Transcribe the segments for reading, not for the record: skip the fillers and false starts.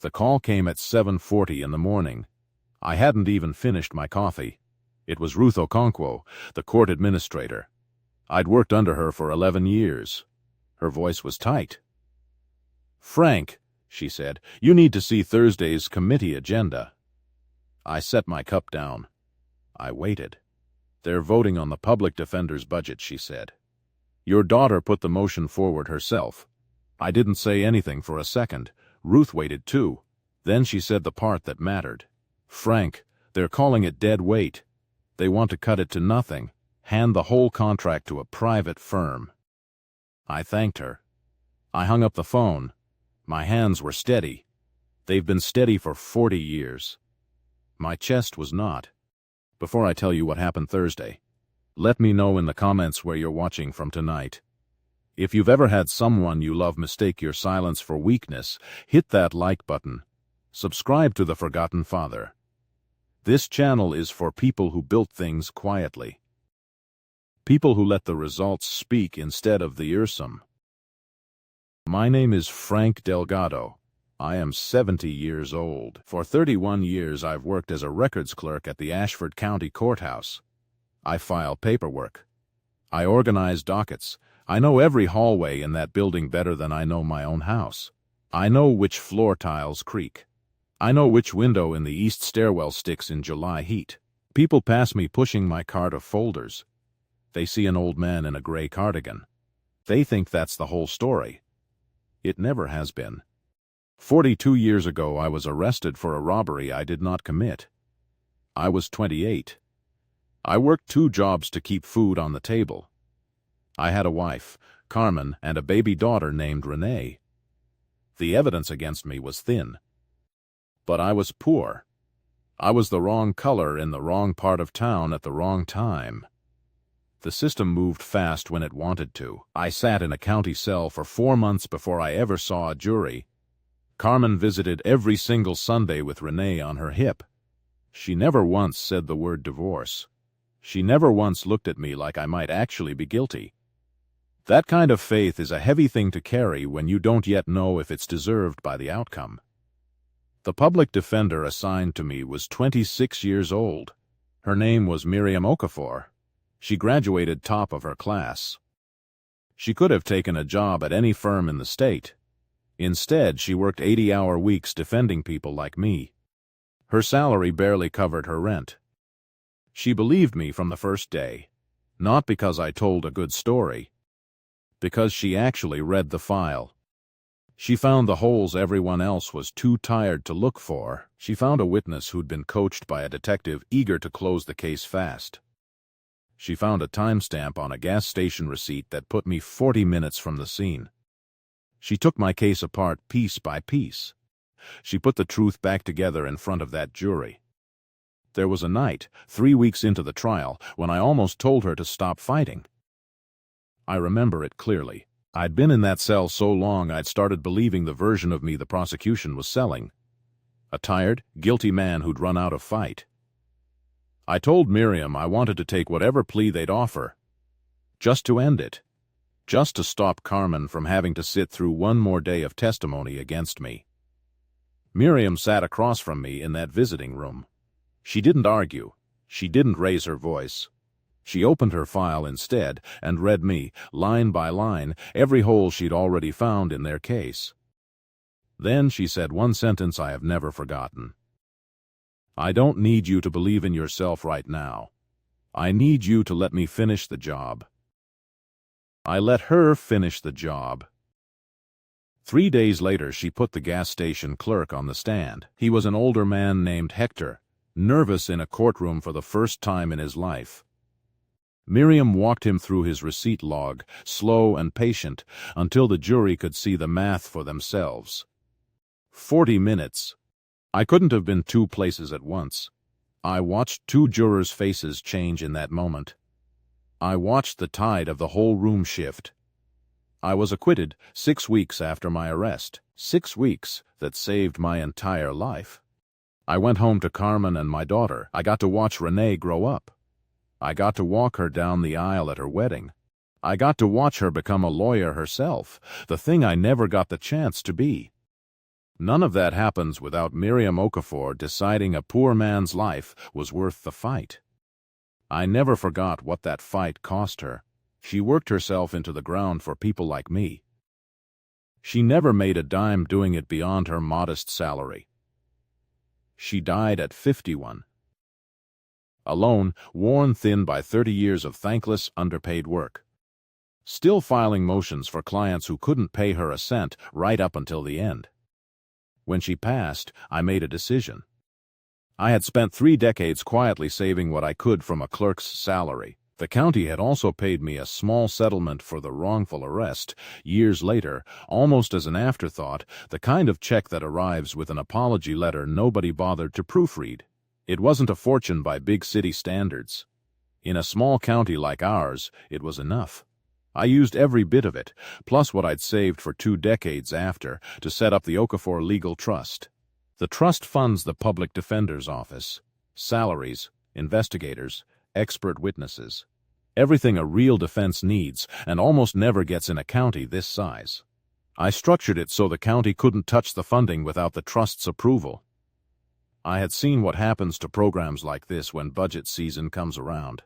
The call came at 7:40 in the morning. I hadn't even finished my coffee. It was Ruth Okonkwo, the court administrator. I'd worked under her for 11 years. Her voice was tight. "Frank," she said, "you need to see Thursday's committee agenda." I set my cup down. I waited. "They're voting on the public defender's budget," she said. "Your daughter put the motion forward herself." I didn't say anything for a second. Ruth waited too. Then she said the part that mattered. "Frank, they're calling it dead weight. They want to cut it to nothing, hand the whole contract to a private firm." I thanked her. I hung up the phone. My hands were steady. They've been steady for 40 years. My chest was not. Before I tell you what happened Thursday, let me know in the comments where you're watching from tonight. If you've ever had someone you love mistake your silence for weakness, hit that like button. Subscribe to The Forgotten Father. This channel is for people who built things quietly. People who let the results speak instead of the earsome. My name is Frank Delgado. I am 70 years old. For 31 years I've worked as a records clerk at the Ashford County Courthouse. I file paperwork. I organize dockets. I know every hallway in that building better than I know my own house. I know which floor tiles creak. I know which window in the east stairwell sticks in July heat. People pass me pushing my cart of folders. They see an old man in a gray cardigan. They think that's the whole story. It never has been. 42 years ago I was arrested for a robbery I did not commit. I was 28. I worked 2 jobs to keep food on the table. I had a wife, Carmen, and a baby daughter named Renee. The evidence against me was thin. But I was poor. I was the wrong color in the wrong part of town at the wrong time. The system moved fast when it wanted to. I sat in a county cell for 4 months before I ever saw a jury. Carmen visited every single Sunday with Renee on her hip. She never once said the word divorce. She never once looked at me like I might actually be guilty. That kind of faith is a heavy thing to carry when you don't yet know if it's deserved by the outcome. The public defender assigned to me was 26 years old. Her name was Miriam Okafor. She graduated top of her class. She could have taken a job at any firm in the state. Instead, she worked 80-hour weeks defending people like me. Her salary barely covered her rent. She believed me from the first day, not because I told a good story, because she actually read the file. She found the holes everyone else was too tired to look for. She found a witness who'd been coached by a detective eager to close the case fast. She found a timestamp on a gas station receipt that put me 40 minutes from the scene. She took my case apart piece by piece. She put the truth back together in front of that jury. There was a night, 3 weeks into the trial, when I almost told her to stop fighting. I remember it clearly. I'd been in that cell so long I'd started believing the version of me the prosecution was selling. A tired, guilty man who'd run out of fight. I told Miriam I wanted to take whatever plea they'd offer. Just to end it. Just to stop Carmen from having to sit through one more day of testimony against me. Miriam sat across from me in that visiting room. She didn't argue. She didn't raise her voice. She opened her file instead and read me, line by line, every hole she'd already found in their case. Then she said one sentence I have never forgotten. "I don't need you to believe in yourself right now. I need you to let me finish the job." I let her finish the job. 3 days later she put the gas station clerk on the stand. He was an older man named Hector, nervous in a courtroom for the first time in his life. Miriam walked him through his receipt log, slow and patient, until the jury could see the math for themselves. 40 minutes. I couldn't have been 2 places at once. I watched 2 jurors' faces change in that moment. I watched the tide of the whole room shift. I was acquitted 6 weeks after my arrest. 6 weeks that saved my entire life. I went home to Carmen and my daughter. I got to watch Renee grow up. I got to walk her down the aisle at her wedding. I got to watch her become a lawyer herself, the thing I never got the chance to be. None of that happens without Miriam Okafor deciding a poor man's life was worth the fight. I never forgot what that fight cost her. She worked herself into the ground for people like me. She never made a dime doing it beyond her modest salary. She died at 51. Alone, worn thin by 30 years of thankless, underpaid work. Still filing motions for clients who couldn't pay her a cent right up until the end. When she passed, I made a decision. I had spent 3 decades quietly saving what I could from a clerk's salary. The county had also paid me a small settlement for the wrongful arrest. Years later, almost as an afterthought, the kind of check that arrives with an apology letter nobody bothered to proofread. It wasn't a fortune by big city standards. In a small county like ours, it was enough. I used every bit of it, plus what I'd saved for 2 decades after, to set up the Okafor Legal Trust. The trust funds the public defender's office, salaries, investigators, expert witnesses, everything a real defense needs and almost never gets in a county this size. I structured it so the county couldn't touch the funding without the trust's approval. I had seen what happens to programs like this when budget season comes around.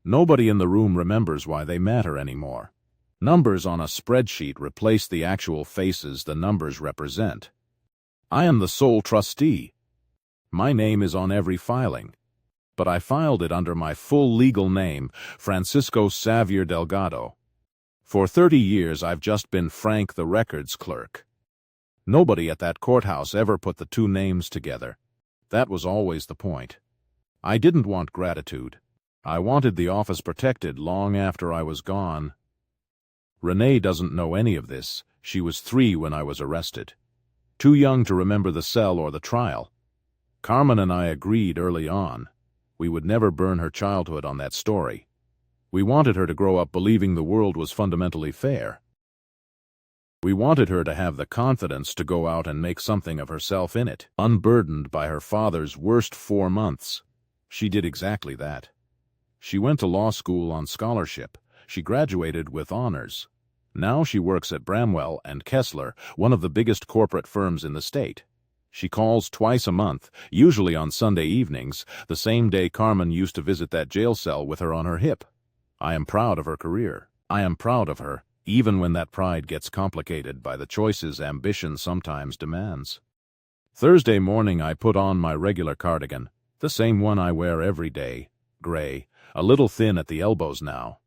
Nobody in the room remembers why they matter anymore. Numbers on a spreadsheet replace the actual faces the numbers represent. I am the sole trustee. My name is on every filing. But I filed it under my full legal name, Francisco Xavier Delgado. For 30 years I've just been Frank the records clerk. Nobody at that courthouse ever put the 2 names together. That was always the point. I didn't want gratitude. I wanted the office protected long after I was gone. Renee doesn't know any of this. She was 3 when I was arrested. Too young to remember the cell or the trial. Carmen and I agreed early on. We would never burn her childhood on that story. We wanted her to grow up believing the world was fundamentally fair. We wanted her to have the confidence to go out and make something of herself in it, unburdened by her father's worst 4 months. She did exactly that. She went to law school on scholarship. She graduated with honors. Now she works at Bramwell and Kessler, one of the biggest corporate firms in the state. She calls twice a month, usually on Sunday evenings, the same day Carmen used to visit that jail cell with her on her hip. I am proud of her career. I am proud of her, even when that pride gets complicated by the choices ambition sometimes demands. Thursday morning I put on my regular cardigan, the same one I wear every day, gray, a little thin at the elbows now.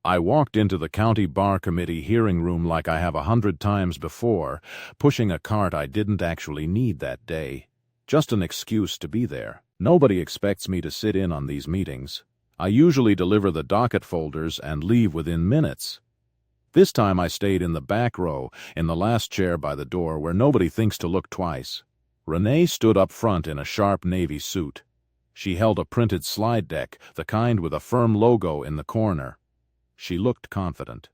I walked into the county bar committee hearing room like I have 100 times before, pushing a cart I didn't actually need that day. Just an excuse to be there. Nobody expects me to sit in on these meetings. I usually deliver the docket folders and leave within minutes. This time I stayed in the back row, in the last chair by the door where nobody thinks to look twice. Renee stood up front in a sharp navy suit. She held a printed slide deck, the kind with a firm logo in the corner. She looked confident.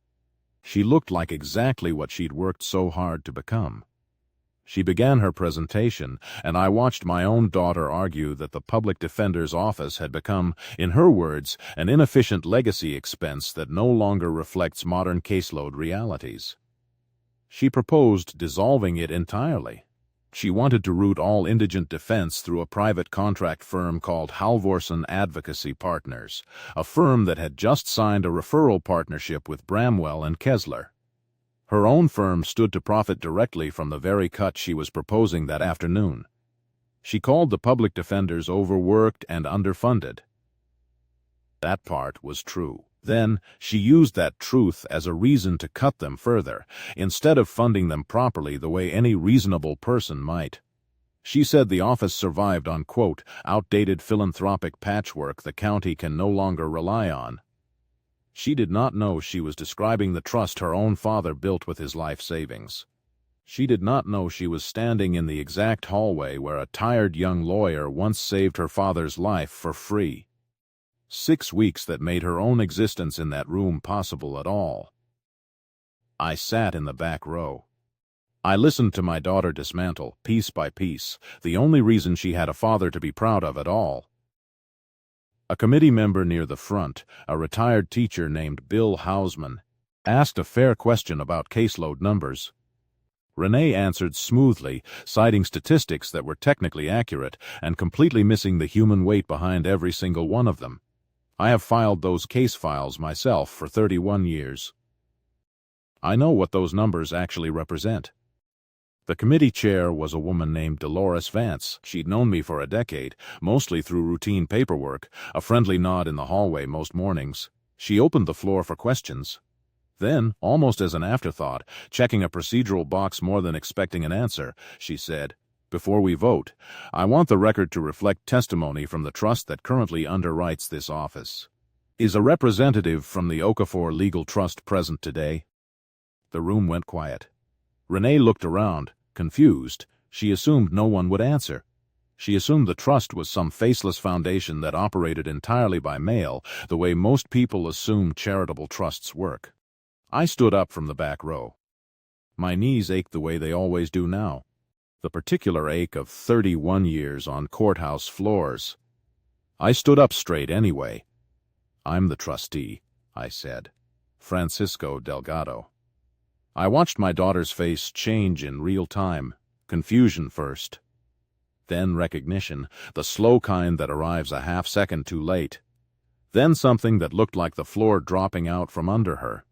She looked like exactly what she'd worked so hard to become. She began her presentation, and I watched my own daughter argue that the public defender's office had become, in her words, an inefficient legacy expense that no longer reflects modern caseload realities. She proposed dissolving it entirely. She wanted to route all indigent defense through a private contract firm called Halvorson Advocacy Partners, a firm that had just signed a referral partnership with Bramwell and Kessler. Her own firm stood to profit directly from the very cut she was proposing that afternoon. She called the public defenders overworked and underfunded. That part was true. Then, she used that truth as a reason to cut them further, instead of funding them properly the way any reasonable person might. She said the office survived on, quote, outdated philanthropic patchwork the county can no longer rely on. She did not know she was describing the trust her own father built with his life savings. She did not know she was standing in the exact hallway where a tired young lawyer once saved her father's life for free. 6 weeks that made her own existence in that room possible at all. I sat in the back row. I listened to my daughter dismantle, piece by piece, the only reason she had a father to be proud of at all. A committee member near the front, a retired teacher named Bill Hausman, asked a fair question about caseload numbers. Renee answered smoothly, citing statistics that were technically accurate and completely missing the human weight behind every single one of them. I have filed those case files myself for 31 years. I know what those numbers actually represent. The committee chair was a woman named Dolores Vance. She'd known me for a decade, mostly through routine paperwork, a friendly nod in the hallway most mornings. She opened the floor for questions. Then, almost as an afterthought, checking a procedural box more than expecting an answer, she said, "Before we vote, I want the record to reflect testimony from the trust that currently underwrites this office. Is a representative from the Okafor Legal Trust present today?" The room went quiet. Renee looked around, confused. She assumed no one would answer. She assumed the trust was some faceless foundation that operated entirely by mail, the way most people assume charitable trusts work. I stood up from the back row. My knees ached the way they always do now. The particular ache of 31 years on courthouse floors. I stood up straight anyway. "I'm the trustee," I said. "Francisco Delgado." I watched my daughter's face change in real time. Confusion first. Then recognition, the slow kind that arrives a half-second too late. Then something that looked like the floor dropping out from under her.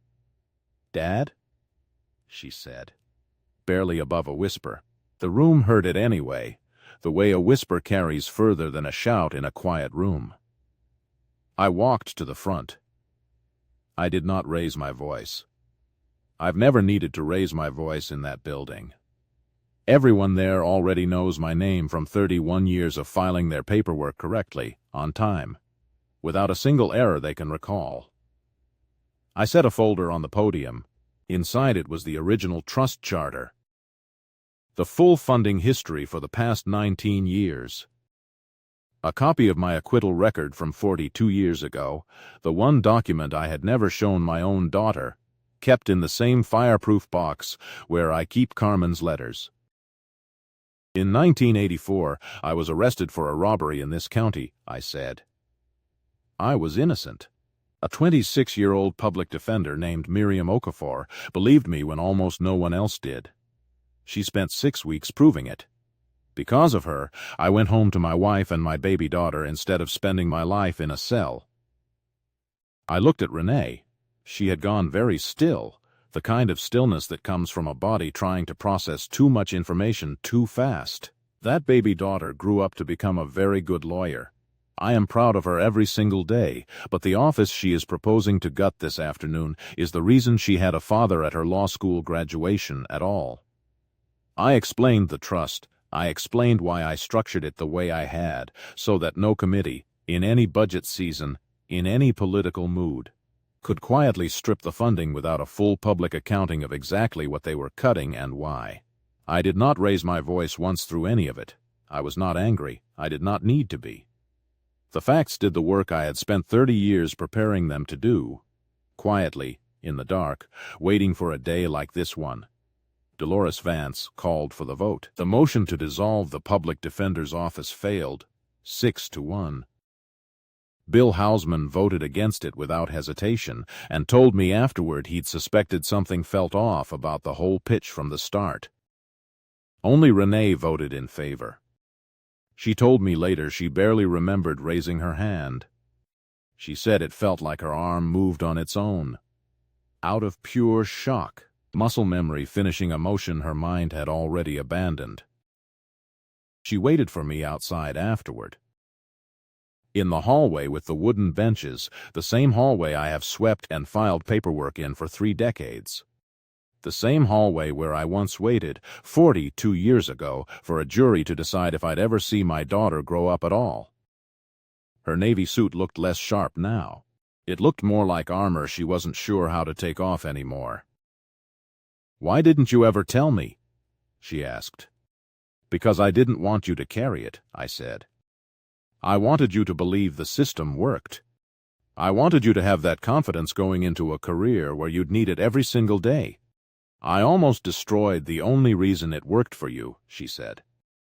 "Dad?" she said, barely above a whisper. The room heard it anyway, the way a whisper carries further than a shout in a quiet room. I walked to the front. I did not raise my voice. I've never needed to raise my voice in that building. Everyone there already knows my name from 31 years of filing their paperwork correctly, on time, without a single error they can recall. I set a folder on the podium. Inside it was the original trust charter. The full funding history for the past 19 years. A copy of my acquittal record from 42 years ago, the one document I had never shown my own daughter, kept in the same fireproof box where I keep Carmen's letters. In 1984, I was arrested for a robbery in this county, I said. I was innocent. A 26-year-old public defender named Miriam Okafor believed me when almost no one else did. She spent 6 weeks proving it. Because of her, I went home to my wife and my baby daughter instead of spending my life in a cell. I looked at Renee. She had gone very still, the kind of stillness that comes from a body trying to process too much information too fast. That baby daughter grew up to become a very good lawyer. I am proud of her every single day, but the office she is proposing to gut this afternoon is the reason she had a father at her law school graduation at all. I explained the trust. I explained why I structured it the way I had, so that no committee, in any budget season, in any political mood, could quietly strip the funding without a full public accounting of exactly what they were cutting and why. I did not raise my voice once through any of it. I was not angry. I did not need to be. The facts did the work I had spent 30 years preparing them to do. Quietly, in the dark, waiting for a day like this one. Dolores Vance called for the vote. The motion to dissolve the public defender's office failed, 6-1. Bill Hausman voted against it without hesitation and told me afterward he'd suspected something felt off about the whole pitch from the start. Only Renee voted in favor. She told me later she barely remembered raising her hand. She said it felt like her arm moved on its own. Out of pure shock, muscle memory finishing a motion her mind had already abandoned. She waited for me outside afterward. In the hallway with the wooden benches, the same hallway I have swept and filed paperwork in for 3 decades. The same hallway where I once waited, 42 years ago, for a jury to decide if I'd ever see my daughter grow up at all. Her navy suit looked less sharp now. It looked more like armor she wasn't sure how to take off anymore. "Why didn't you ever tell me?" she asked. "Because I didn't want you to carry it," I said. "I wanted you to believe the system worked. I wanted you to have that confidence going into a career where you'd need it every single day. I almost destroyed the only reason it worked for you," she said.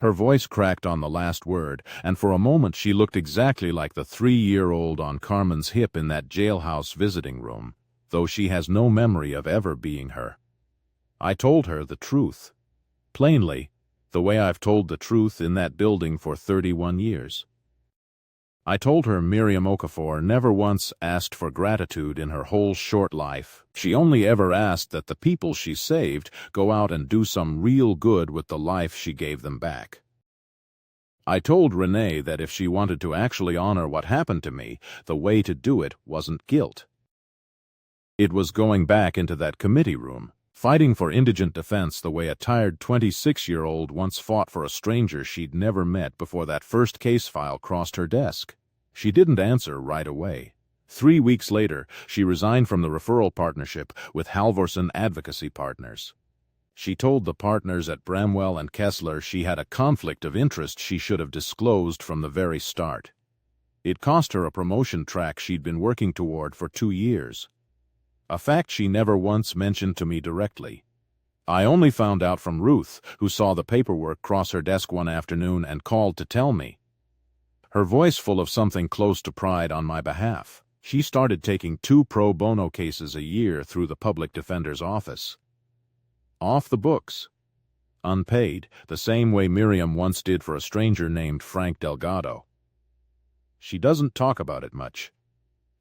Her voice cracked on the last word, and for a moment she looked exactly like the 3-year-old on Carmen's hip in that jailhouse visiting room, though she has no memory of ever being her. I told her the truth. Plainly, the way I've told the truth in that building for 31 years. I told her Miriam Okafor never once asked for gratitude in her whole short life. She only ever asked that the people she saved go out and do some real good with the life she gave them back. I told Renee that if she wanted to actually honor what happened to me, the way to do it wasn't guilt. It was going back into that committee room, fighting for indigent defense the way a tired 26-year-old once fought for a stranger she'd never met before that first case file crossed her desk. She didn't answer right away. 3 weeks later, she resigned from the referral partnership with Halvorson Advocacy Partners. She told the partners at Bramwell and Kessler she had a conflict of interest she should have disclosed from the very start. It cost her a promotion track she'd been working toward for 2 years. A fact she never once mentioned to me directly. I only found out from Ruth, who saw the paperwork cross her desk one afternoon and called to tell me. Her voice full of something close to pride on my behalf. She started taking 2 pro bono cases a year through the public defender's office. Off the books. Unpaid, the same way Miriam once did for a stranger named Frank Delgado. She doesn't talk about it much.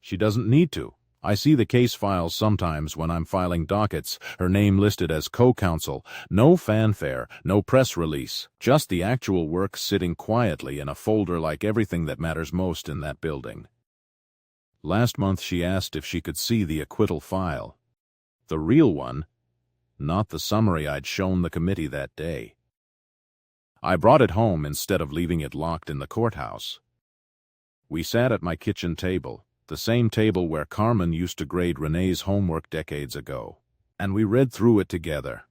She doesn't need to. I see the case files sometimes when I'm filing dockets, her name listed as co-counsel, no fanfare, no press release, just the actual work sitting quietly in a folder like everything that matters most in that building. Last month she asked if she could see the acquittal file. The real one, not the summary I'd shown the committee that day. I brought it home instead of leaving it locked in the courthouse. We sat at my kitchen table, the same table where Carmen used to grade Renee's homework decades ago, and we read through it together.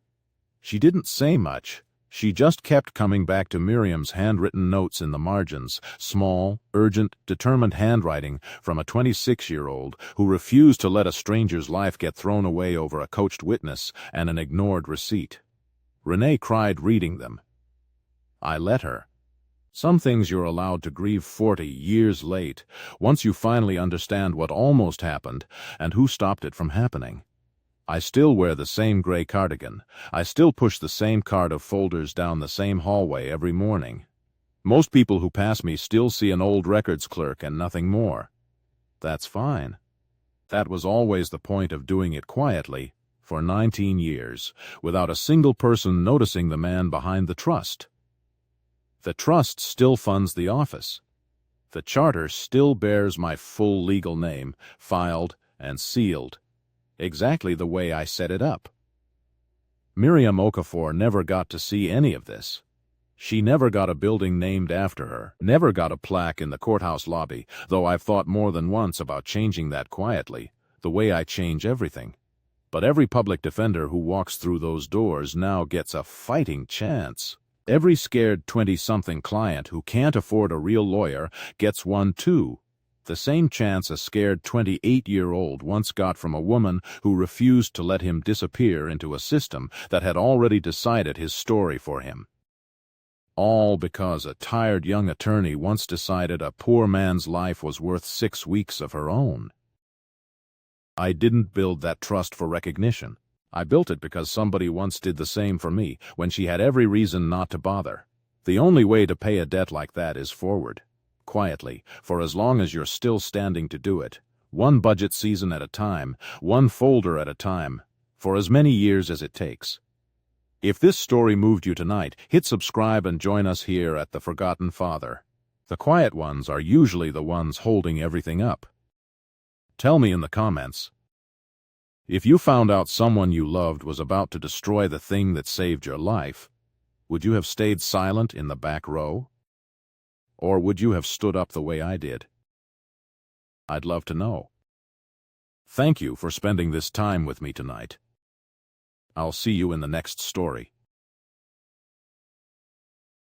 She didn't say much. She just kept coming back to Miriam's handwritten notes in the margins, small, urgent, determined handwriting from a 26-year-old who refused to let a stranger's life get thrown away over a coached witness and an ignored receipt. Renee cried reading them. I let her. Some things you're allowed to grieve 40 years late, once you finally understand what almost happened and who stopped it from happening. I still wear the same gray cardigan. I still push the same cart of folders down the same hallway every morning. Most people who pass me still see an old records clerk and nothing more. That's fine. That was always the point of doing it quietly, for 19 years, without a single person noticing the man behind the trust. The trust still funds the office. The charter still bears my full legal name, filed and sealed, exactly the way I set it up. Miriam Okafor never got to see any of this. She never got a building named after her, never got a plaque in the courthouse lobby, though I've thought more than once about changing that quietly, the way I change everything. But every public defender who walks through those doors now gets a fighting chance. Every scared 20-something client who can't afford a real lawyer gets one too. The same chance a scared 28-year-old once got from a woman who refused to let him disappear into a system that had already decided his story for him. All because a tired young attorney once decided a poor man's life was worth 6 weeks of her own. I didn't build that trust for recognition. I built it because somebody once did the same for me when she had every reason not to bother. The only way to pay a debt like that is forward, quietly, for as long as you're still standing to do it, one budget season at a time, one folder at a time, for as many years as it takes. If this story moved you tonight, hit subscribe and join us here at The Forgotten Father. The quiet ones are usually the ones holding everything up. Tell me in the comments. If you found out someone you loved was about to destroy the thing that saved your life, would you have stayed silent in the back row? Or would you have stood up the way I did? I'd love to know. Thank you for spending this time with me tonight. I'll see you in the next story.